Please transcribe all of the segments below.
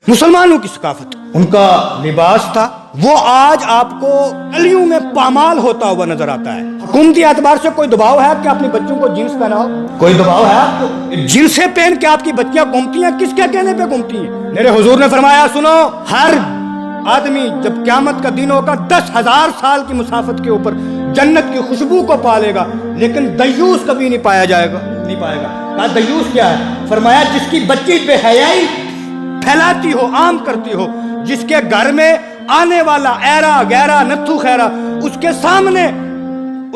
मुसलमानों की सकाफत, उनका लिबास था, वो आज आपको गलियों में पामाल होता हुआ नजर आता है। हुकूमती एतबार से कोई दबाव है कि अपने बच्चों को जींस पहनाओ? कोई दबाव है आपको? जींसे पहन के आपकी बच्चियां घूमती हैं, किसके कहने पे घूमती हैं? मेरे हुजूर ने फरमाया, सुनो, हर आदमी जब क़यामत का दिन होगा 10,000 साल की मुसाफत के ऊपर जन्नत की खुशबू को पालेगा, लेकिन दयूस कभी नहीं पाया जाएगा, नहीं पाएगा। कहा दयूस क्या है? फरमाया जिसकी बच्ची बेहयाई फैलाती हो, आम करती हो, जिसके घर में आने वाला ऐरा गैरा नत्थु खैरा उसके सामने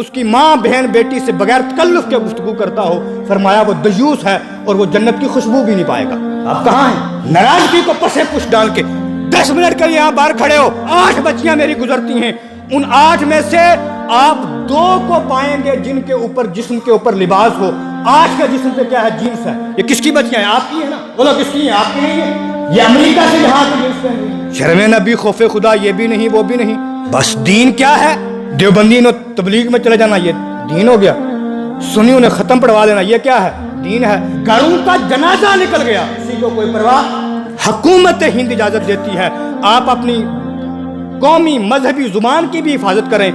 उसकी माँ बहन बेटी से बगैर तकल्लुफ के गुफ्तगू करता हो, फरमाया वो दयूस है और वो जन्नत की खुशबू भी नहीं पाएगा। आप कहाँ हैं? नाराजगी को पसे पुश डाल के 10 मिनट के लिए यहाँ बाहर खड़े हो, 8 बच्चियां मेरी गुजरती हैं, उन 8 में से आप 2 को पाएंगे जिनके ऊपर जिस्म के ऊपर लिबास हो। 8 का जिस्म पे क्या है? जीन्स है। ये किसकी बच्चियां हैं? आपकी है ना? बोलो किसकी है? आपकी नहीं है। ये अमेरिका से यहाँ पे जीन्स पहन रही है। शर्म नबी खौफे खुदा ये भी नहीं वो भी नहीं। बस दीन क्या है? देवबंदी ने तबलीग में चले जाना ये दीन हो गया, सुन्नियों ने खत्म पढ़वा लेना ये क्या है? दीन है। घरों का जनाजा निकल गया, किसी को कोई परवाह? हुकूमत हिंद इजाजत देती है आप अपनी कौमी मजहबी जुबान की भी हिफाजत करें,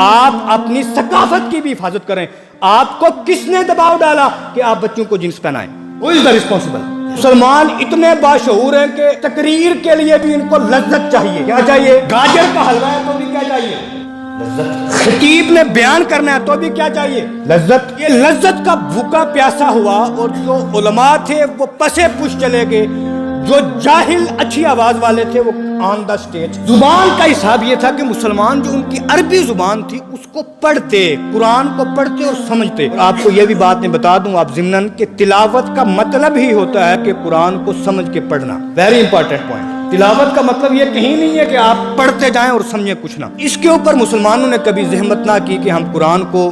आप अपनी सकाफत की भी हिफाजत करें। आपको किसने दबाव डाला कि आप बच्चों को jeans पहनाएं? Who is the responsible? मुसलमान इतने बाशऊर हैं कि तकरीर के लिए भी इनको लज्जत चाहिए। क्या चाहिए? गाजर का हलवा है तो भी क्या चाहिए? लज्जत। खतीब ने बयान करना है तो भी क्या चाहिए? लज्जत। ये लज्जत का भूखा प्यासा हुआ और जो उलमा थे वो पसे पुश चले गए, जो जाहिल अच्छी आवाज वाले थे वो ऑन द स्टेज। जुबान का हिसाब ये था कि मुसलमान जो उनकी अरबी जुबान थी उसको पढ़ते, कुरान को पढ़ते और समझते। और आपको ये भी बात मैं बता दूं आप ज़िम्नन कि तिलावत का मतलब ही होता है कि कुरान को समझ के पढ़ना। Very important point. तिलावत का मतलब ये कहीं नहीं है कि आप पढ़ते जाएं और समझे कुछ ना। इसके ऊपर मुसलमानों ने कभी जहमत ना की कि हम कुरान को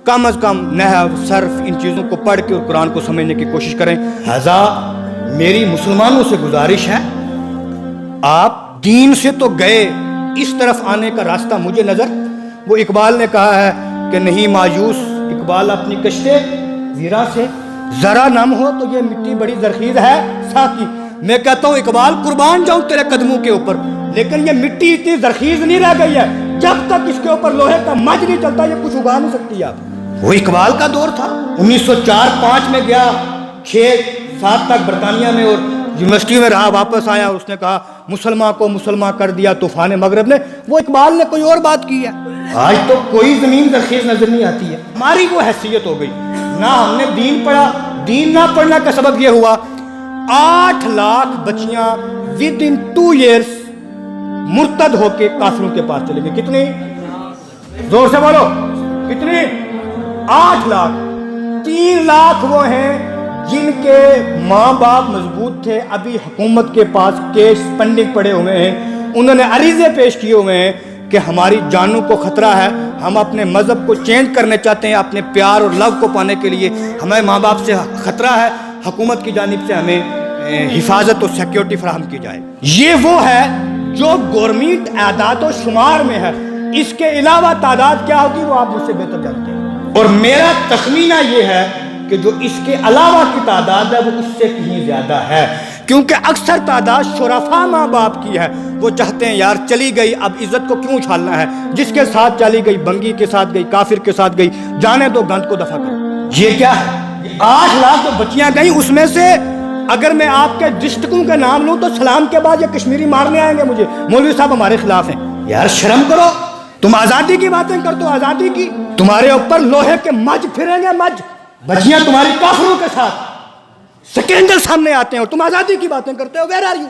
कम अज कम नहव सर्फ इन चीज़ों को पढ़ के और कुरान को समझने की कोशिश करें। लिहाजा मेरी मुसलमानों से गुजारिश है, आप दीन से तो गए, इस तरफ आने का रास्ता मुझे नजर। वो इकबाल ने कहा है कि नहीं मायूस इकबाल अपनी कश्ते वीरा से, जरा नम हो तो ये मिट्टी बड़ी जरखीज है साकी। मैं कहता हूँ इकबाल कुर्बान जाऊं तेरे कदमों के ऊपर, लेकिन ये मिट्टी इतनी जरखीज नहीं रह गई है, जब तक इसके ऊपर लोहे का मज नहीं चलता ये कुछ उगा नहीं सकती आप। वो इकबाल का दौर था। 1904-05 में गया, 6-7 तक बरतानिया में और यूनिवर्सिटी में रहा, वापस आया और उसने कहा मुसलमान को मुसलमान कर दिया तूफान मगरब ने। वो इकबाल ने कोई और बात की है। आज तो कोई जमीन जरखेज नजर नहीं आती है। हमारी वो हैसियत हो गई ना, हमने दीन पढ़ा, दीन ना पढ़ना का सबब यह हुआ 8 लाख बच्चियां विद इन 2 years मुर्तद होके काफिरों के पास चले गए। कितनी? जोर से बोलो कितनी? 8 लाख। 3 लाख वो हैं जिनके माँ बाप मजबूत थे, अभी हुकूमत के पास केस पेंडिंग पड़े हुए हैं, उन्होंने अरीज़े पेश किए हुए हैं कि हमारी जानों को खतरा है, हम अपने मज़हब को चेंज करने चाहते हैं, अपने प्यार और लव को पाने के लिए हमें माँ बाप से खतरा है, हुकूमत की जानिब से हमें हिफाजत और सिक्योरिटी फराहम की जाए। ये वो है जो गवर्नमेंट आदाद व शुमार में है। इसके अलावा तादाद क्या होगी वो आप मुझसे बेहतर जानते हैं, और मेरा तखमीना ये है कि जो इसके अलावा की तादाद है वो उससे कहीं ज्यादा है, क्योंकि अक्सर तादाद शुरफा माँ बाप की है। वो चाहते हैं यार चली गई अब इज्जत को क्यों उछालना है, जिसके साथ चली गई बंगी के साथ गई, काफिर के साथ गई, जाने दो गंद को दफा करो। ये क्या है? 8 लाख तो बच्चियां गई, उसमें से अगर मैं आपके डिस्ट्रिक्टों के नाम लूं तो सलाम के बाद ये कश्मीरी मारने आएंगे मुझे, मौलवी साहब हमारे खिलाफ हैं। यार शर्म करो, तुम आजादी की बातें करते हो, आजादी की, तुम्हारे ऊपर लोहे के मज फिरेंगे मज। बच्चियां तुम्हारी काफिरों के साथ स्कैंडल सामने आते हैं और तुम आजादी की बातें करते हो। Where are you?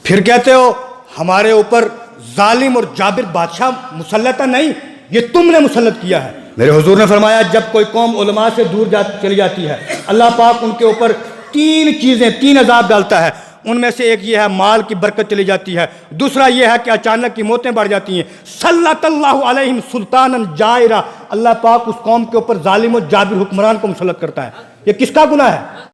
फिर कहते हो हमारे ऊपर जालिम और जाबिर बादशाह मुसल्लत नहीं, ये तुमने मुसल्लत किया है। मेरे हुजूर ने फरमाया जब कोई कौम उलमा से दूर चली जाती है, अल्लाह पाक उनके ऊपर 3 चीजें 3 अजाब डालता है। उनमें से एक ये है माल की बरकत चली जाती है, दूसरा ये है कि अचानक की मौतें बढ़ जाती हैं। सल्लल्लाहु अलैहिम सुल्तानन जायरा, अल्लाह पाक उस कौम के ऊपर जालिम और जाबिर हुक्मरान को मुसल्लत करता है। ये किसका गुनाह है?